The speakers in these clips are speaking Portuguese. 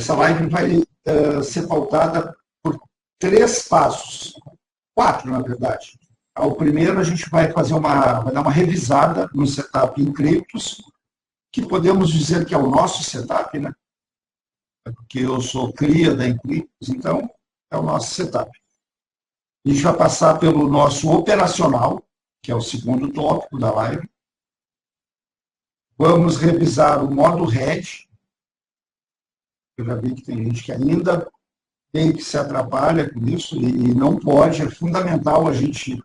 Essa live vai ser pautada por 3 passos, 4, na verdade. O primeiro, a gente vai dar uma revisada no setup Encryptus, que podemos dizer que é o nosso setup, né? Porque eu sou cria da Encryptus, então é o nosso setup. A gente vai passar pelo nosso operacional, que é o segundo tópico da live. Vamos revisar o modo RED. Eu já vi que tem gente que ainda tem que se atrapalha com isso e não pode. É fundamental a gente,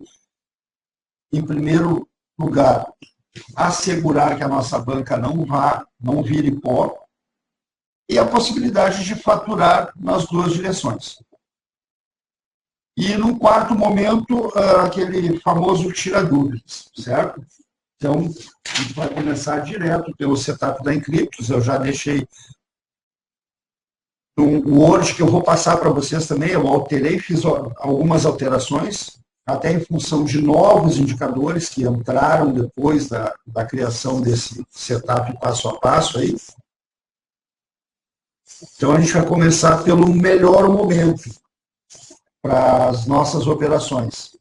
em primeiro lugar, assegurar que a nossa banca não vire pó, e a possibilidade de faturar nas 2 direções. E, num quarto momento, aquele famoso tira-dúvidas, certo? Então, a gente vai começar direto pelo setup da Encryptus. Eu já deixei o Word que eu vou passar para vocês também. Eu alterei, fiz algumas alterações, até em função de novos indicadores que entraram depois da criação desse setup passo a passo aí. Então, a gente vai começar pelo melhor momento para as nossas operações.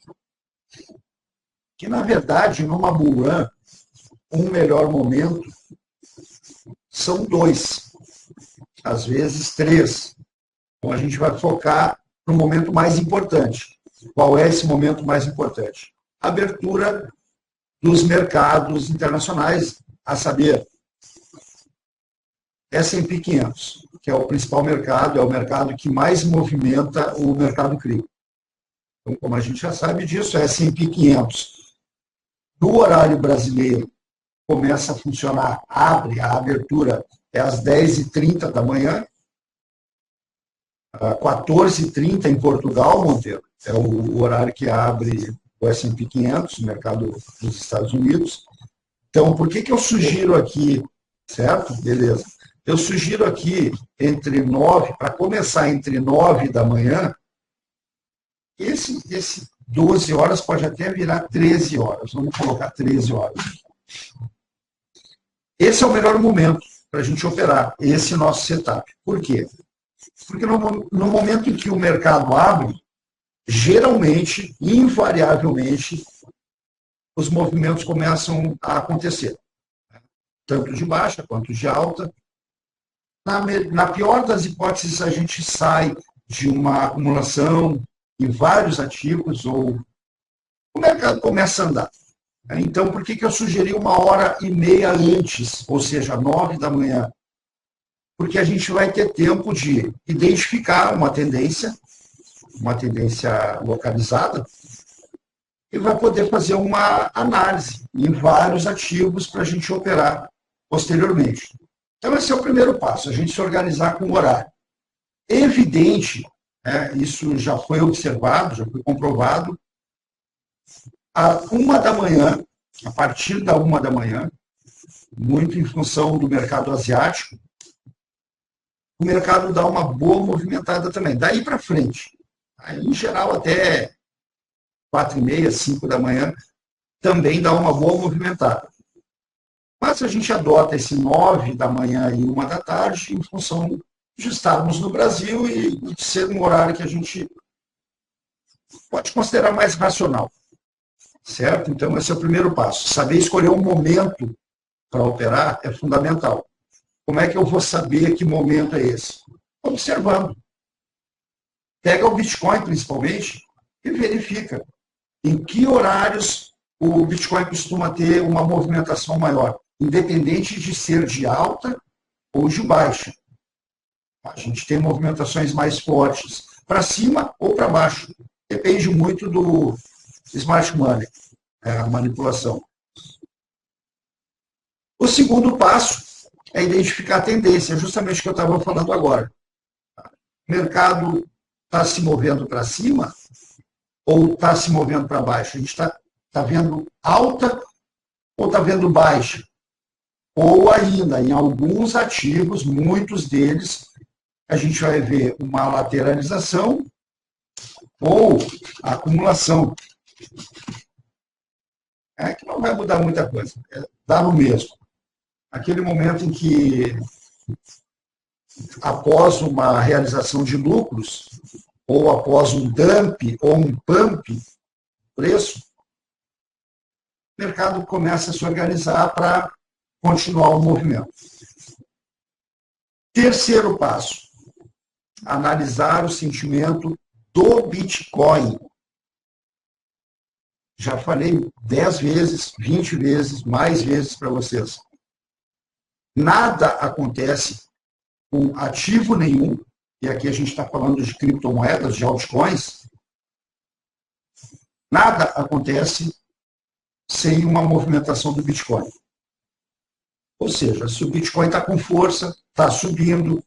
Que, na verdade, numa bull run, um melhor momento são 2, às vezes 3. Então, a gente vai focar no momento mais importante. Qual é esse momento mais importante? A abertura dos mercados internacionais, a saber, S&P 500, que é o principal mercado, é o mercado que mais movimenta o mercado cripto. Então, como a gente já sabe disso, S&P 500, no horário brasileiro, começa a funcionar, abre a abertura, é às 10h30 da manhã, 14h30 em Portugal, Monteiro, é o horário que abre o S&P 500, o mercado dos Estados Unidos. Então, por que eu sugiro aqui, certo? Beleza. Eu sugiro aqui, para começar entre 9 da manhã, esse 12 horas pode até virar 13 horas. Vamos colocar 13 horas. Esse é o melhor momento para a gente operar, esse nosso setup. Por quê? Porque no momento em que o mercado abre, geralmente, invariavelmente, os movimentos começam a acontecer. Tanto de baixa quanto de alta. Na pior das hipóteses, a gente sai de uma acumulação em vários ativos ou o mercado começa a andar. Então, por que eu sugeri 1h30 antes, ou seja, 9 da manhã? Porque a gente vai ter tempo de identificar uma tendência localizada, e vai poder fazer uma análise em vários ativos para a gente operar posteriormente. Então, esse é o primeiro passo, a gente se organizar com o horário. É evidente, isso já foi observado, já foi comprovado, a partir da 1 da manhã, muito em função do mercado asiático, o mercado dá uma boa movimentada também. Daí para frente, em geral até 4h30, 5 da manhã, também dá uma boa movimentada. Mas a gente adota esse 9 da manhã e 1 da tarde em função de estarmos no Brasil e de ser um horário que a gente pode considerar mais racional. Certo? Então, esse é o primeiro passo. Saber escolher um momento para operar é fundamental. Como é que eu vou saber que momento é esse? Observando. Pega o Bitcoin, principalmente, e verifica em que horários o Bitcoin costuma ter uma movimentação maior, independente de ser de alta ou de baixa. A gente tem movimentações mais fortes para cima ou para baixo. Depende muito do smart money, a manipulação. O segundo passo é identificar a tendência, justamente o que eu estava falando agora. O mercado está se movendo para cima ou está se movendo para baixo? A gente está vendo alta ou está vendo baixa? Ou ainda, em alguns ativos, muitos deles, a gente vai ver uma lateralização ou acumulação. Que não vai mudar muita coisa, dá no mesmo. Aquele momento em que após uma realização de lucros, ou após um dump ou um pump preço, o mercado começa a se organizar para continuar o movimento. Terceiro passo, analisar o sentimento do Bitcoin. Já falei 10 vezes, 20 vezes, mais vezes para vocês. Nada acontece com ativo nenhum, e aqui a gente está falando de criptomoedas, de altcoins, nada acontece sem uma movimentação do Bitcoin. Ou seja, se o Bitcoin está com força, está subindo,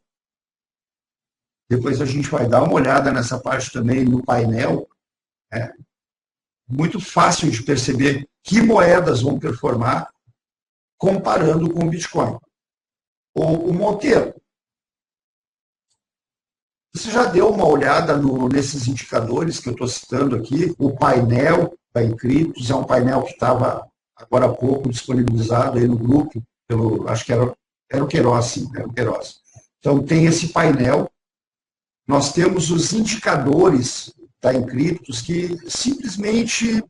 depois a gente vai dar uma olhada nessa parte também no painel, muito fácil de perceber que moedas vão performar comparando com o Bitcoin. O Monteiro, você já deu uma olhada nesses indicadores que eu estou citando aqui? O painel da Encryptos é um painel que estava agora há pouco disponibilizado aí no grupo, acho que era o Queiroz, sim, era o Queiroz. Então tem esse painel, nós temos os indicadores da Encryptos que simplesmente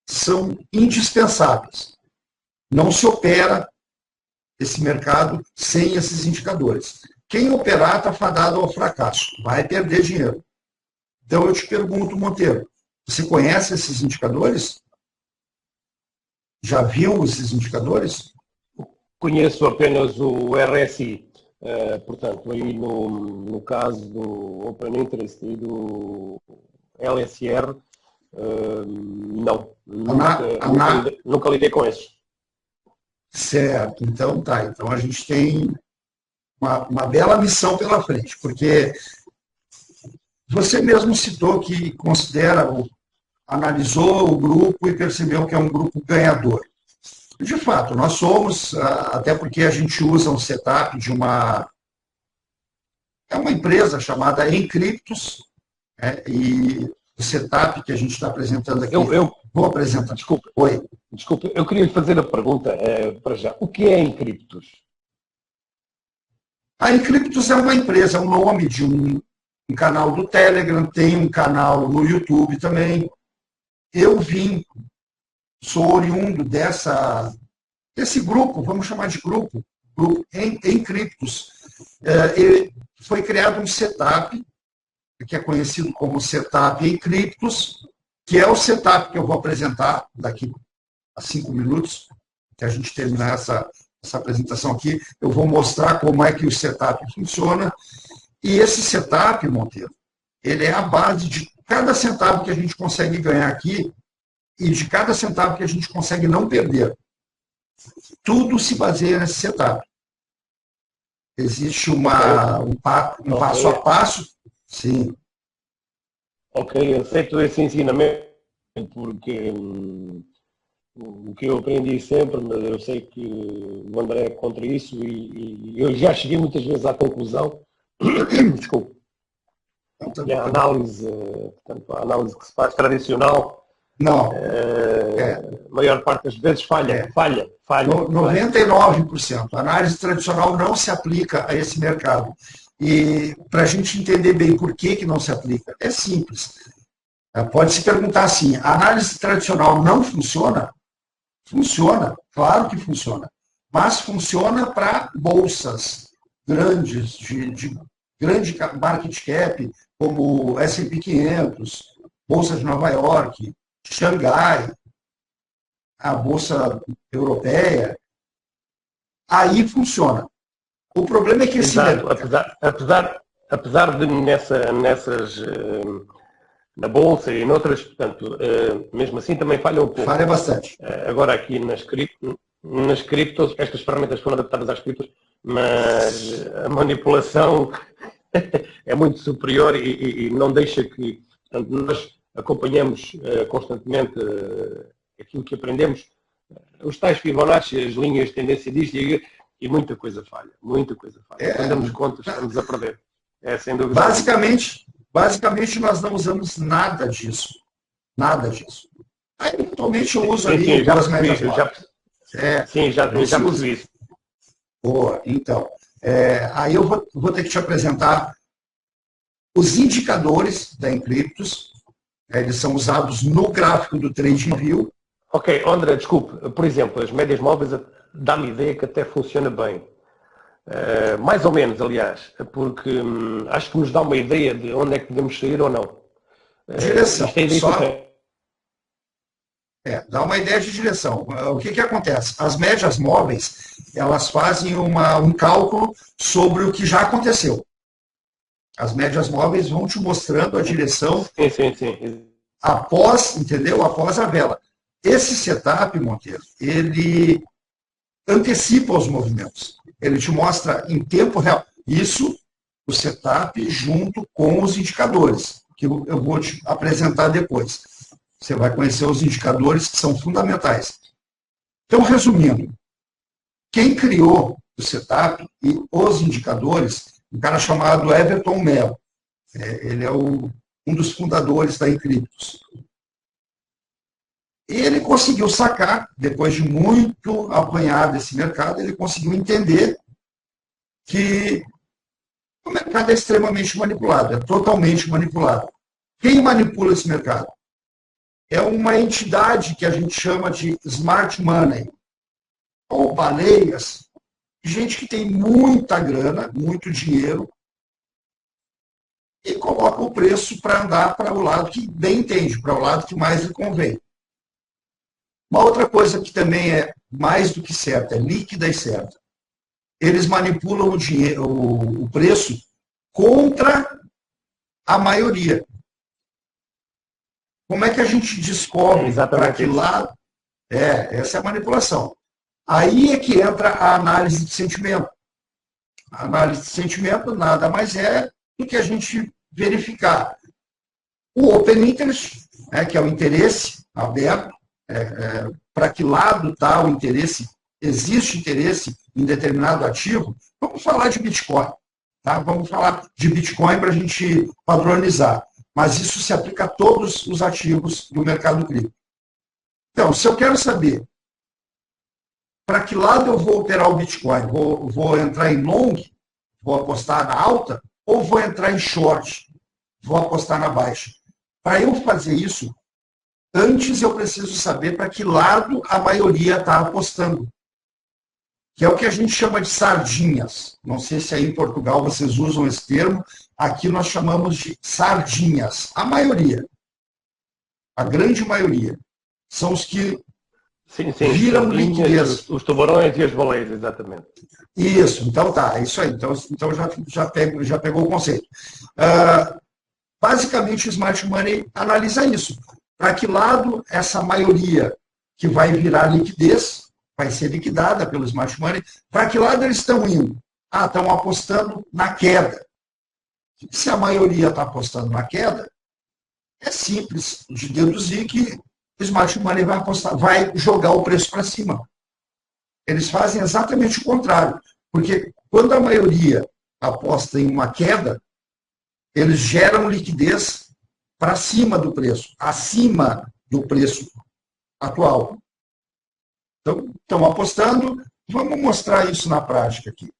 são indispensáveis. Não se opera esse mercado sem esses indicadores. Quem operar está fadado ao fracasso, vai perder dinheiro. Então eu te pergunto, Monteiro, você conhece esses indicadores? Já viu esses indicadores? Conheço apenas o RSI. Portanto, aí no caso do Open Interest e do LSR, não. Nunca lidei com esses. Certo, então tá. Então a gente tem uma bela missão pela frente, porque você mesmo citou que analisou o grupo e percebeu que é um grupo ganhador. De fato, nós somos, até porque a gente usa um setup de uma empresa chamada Encryptos, e o setup que a gente está apresentando aqui, vou apresentar. Desculpe. Oi. Desculpe, eu queria lhe fazer a pergunta para já. O que é Encryptos? A Encryptos é uma empresa, é um nome de um canal do Telegram, tem um canal no YouTube também. Eu sou oriundo desse grupo, vamos chamar de grupo Encryptos. Foi criado um setup, que é conhecido como setup Encryptos, que é o setup que eu vou apresentar daqui a 5 minutos, que a gente terminar essa apresentação aqui. Eu vou mostrar como é que o setup funciona. E esse setup, Monteiro, ele é a base de cada centavo que a gente consegue ganhar aqui e de cada centavo que a gente consegue não perder. Tudo se baseia nesse setup. Existe um passo a passo. Sim. Ok, aceito esse ensinamento, porque o que eu aprendi sempre, mas eu sei que o André é contra isso e eu já cheguei muitas vezes à conclusão, desculpe, que a análise que se faz tradicional, não, a maior parte das vezes falha. 99%. A análise tradicional não se aplica a esse mercado. E para a gente entender bem por que não se aplica, é simples. Pode se perguntar assim, a análise tradicional não funciona? Funciona, claro que funciona. Mas funciona para bolsas grandes, de grande market cap, como S&P 500, Bolsa de Nova York, Xangai, a Bolsa Europeia. Aí funciona. O problema é que esse apesar de nessas na bolsa e noutras, portanto, mesmo assim também falha um pouco. Falha bastante. Agora aqui nas criptos, estas ferramentas foram adaptadas às criptos, mas a manipulação é muito superior e não deixa que, portanto, nós acompanhamos constantemente aquilo que aprendemos, os tais Fibonacci, as linhas de tendência disto e muita coisa falha. Quando damos conta, estamos a perder. Sem dúvida. Basicamente, nós não usamos nada disso. Nada disso. Aí, eventualmente, eu uso ali duas médias. Já percebi isso. Boa, então. Aí eu vou ter que te apresentar os indicadores da Encryptus. Eles são usados no gráfico do TradingView. Ok, André, desculpe. Por exemplo, as médias móveis dá-me ideia que até funciona bem. Mais ou menos, aliás, porque acho que nos dá uma ideia de onde é que podemos sair ou não. Direção. Isto é a ideia que eu tenho. Dá uma ideia de direção. O que acontece? As médias móveis, elas fazem um cálculo sobre o que já aconteceu. As médias móveis vão te mostrando a direção Sim. após, entendeu? Após a vela. Esse setup, Monteiro, ele antecipa os movimentos. Ele te mostra em tempo real. Isso, o setup junto com os indicadores, que eu vou te apresentar depois. Você vai conhecer os indicadores que são fundamentais. Então, resumindo, quem criou o setup e os indicadores, um cara chamado Everton Mello. Ele é um dos fundadores da Encryptus. Ele conseguiu sacar, depois de muito apanhar desse mercado, ele conseguiu entender que o mercado é extremamente manipulado, é totalmente manipulado. Quem manipula esse mercado? É uma entidade que a gente chama de smart money, ou baleias, gente que tem muita grana, muito dinheiro, e coloca o preço para andar para o lado que bem entende, para o lado que mais lhe convém. Uma outra coisa que também é mais do que certa, é líquida e certa. Eles manipulam o dinheiro, o preço contra a maioria. Como é que a gente descobre para que lado? Essa é a manipulação. Aí é que entra a análise de sentimento. A análise de sentimento nada mais é do que a gente verificar o open interest, que é o interesse aberto, para que lado está o interesse, existe interesse em determinado ativo. Vamos falar de Bitcoin. Tá? Vamos falar de Bitcoin para a gente padronizar. Mas isso se aplica a todos os ativos do mercado cripto. Então, se eu quero saber para que lado eu vou operar o Bitcoin, vou entrar em long, vou apostar na alta, ou vou entrar em short, vou apostar na baixa. Para eu fazer isso, antes eu preciso saber para que lado a maioria está apostando. Que é o que a gente chama de sardinhas. Não sei se aí em Portugal vocês usam esse termo. Aqui nós chamamos de sardinhas. A maioria, a grande maioria, são os que viram liquidez. Os tubarões e as baleias, exatamente. Isso, então tá, é isso aí. Então já pegou o conceito. Basicamente, o Smart Money analisa isso. Para que lado essa maioria que vai virar liquidez vai ser liquidada pelo Smart Money? Para que lado eles estão indo? Estão apostando na queda. Se a maioria está apostando na queda, é simples de deduzir que o Smart Money vai jogar o preço para cima. Eles fazem exatamente o contrário. Porque quando a maioria aposta em uma queda, eles geram liquidez para cima do preço, acima do preço atual. Então, estão apostando. Vamos mostrar isso na prática aqui.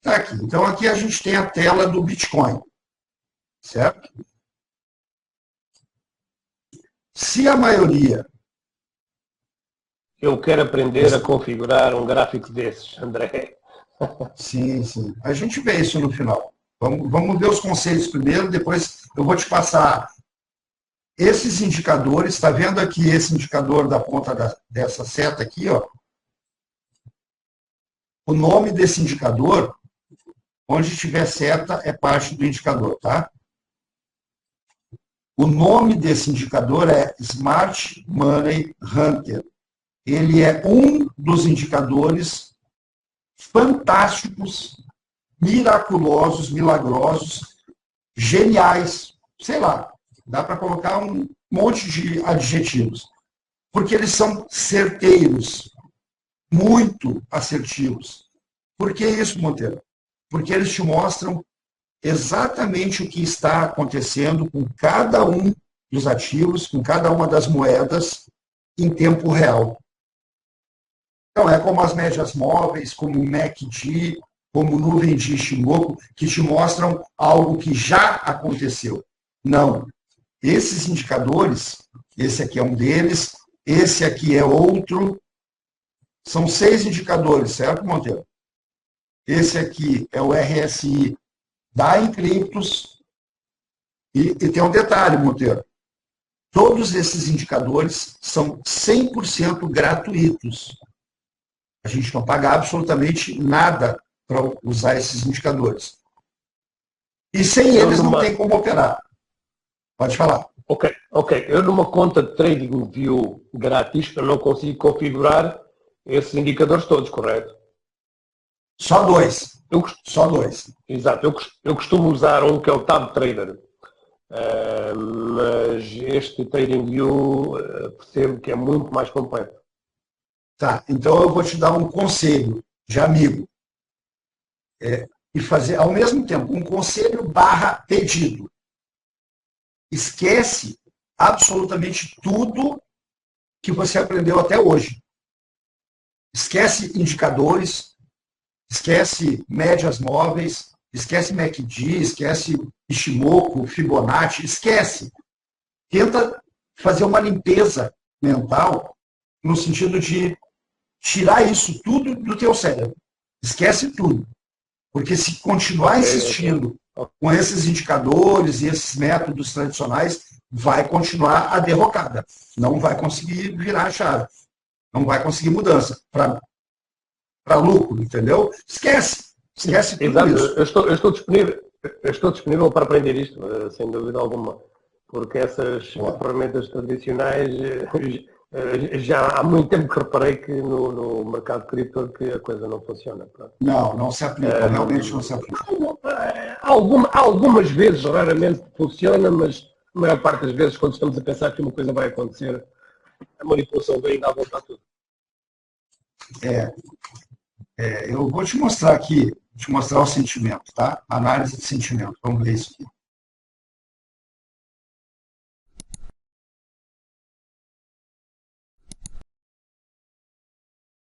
Tá aqui. Então, aqui a gente tem a tela do Bitcoin. Certo? Se a maioria... Eu quero aprender a configurar um gráfico desses, André. Sim. A gente vê isso no final. Vamos ver os conceitos primeiro, depois eu vou te passar esses indicadores. Está vendo aqui esse indicador da ponta dessa seta aqui? Ó? O nome desse indicador, onde tiver seta, é parte do indicador. Tá? O nome desse indicador é Smart Money Hunter. Ele é um dos indicadores fantásticos, miraculosos, milagrosos, geniais, sei lá, dá para colocar um monte de adjetivos, porque eles são certeiros, muito assertivos. Por que isso, Monteiro? Porque eles te mostram exatamente o que está acontecendo com cada um dos ativos, com cada uma das moedas em tempo real. Então, é como as médias móveis, como o MACD, como nuvem de Ishimoku, que te mostram algo que já aconteceu. Não. Esses indicadores, esse aqui é um deles, esse aqui é outro, são 6 indicadores, certo, Monteiro? Esse aqui é o RSI da Encryptos, e tem um detalhe, Monteiro, todos esses indicadores são 100% gratuitos. A gente não paga absolutamente nada para usar esses indicadores. E sem eles não tem como operar. Pode falar. Ok. Eu numa conta de TradingView grátis, eu não consigo configurar esses indicadores todos, correto? Só 2. Só 2. Exato. Eu costumo usar um que é o Tab Trader. Mas este TradingView percebo que é muito mais completo. Tá, então eu vou te dar um conselho de amigo. E fazer, ao mesmo tempo, um conselho / pedido. Esquece absolutamente tudo que você aprendeu até hoje. Esquece indicadores, esquece médias móveis, esquece MACD, esquece Ishimoku, Fibonacci, esquece. Tenta fazer uma limpeza mental no sentido de tirar isso tudo do teu cérebro. Esquece tudo. Porque se continuar insistindo com esses indicadores e esses métodos tradicionais, vai continuar a derrocada. Não vai conseguir virar a chave. Não vai conseguir mudança para lucro, entendeu? Esquece tudo. Exato. Isso. Eu estou disponível para aprender isto, sem dúvida alguma. Porque essas ferramentas tradicionais, já há muito tempo que reparei que no mercado cripto que a coisa não funciona. Não se aplica, realmente não se aplica. Algumas vezes, raramente funciona, mas a maior parte das vezes, quando estamos a pensar que uma coisa vai acontecer, a manipulação vem dar a volta a tudo. Eu vou te mostrar aqui, o sentimento, tá? Análise de sentimento. Vamos ver isso aqui.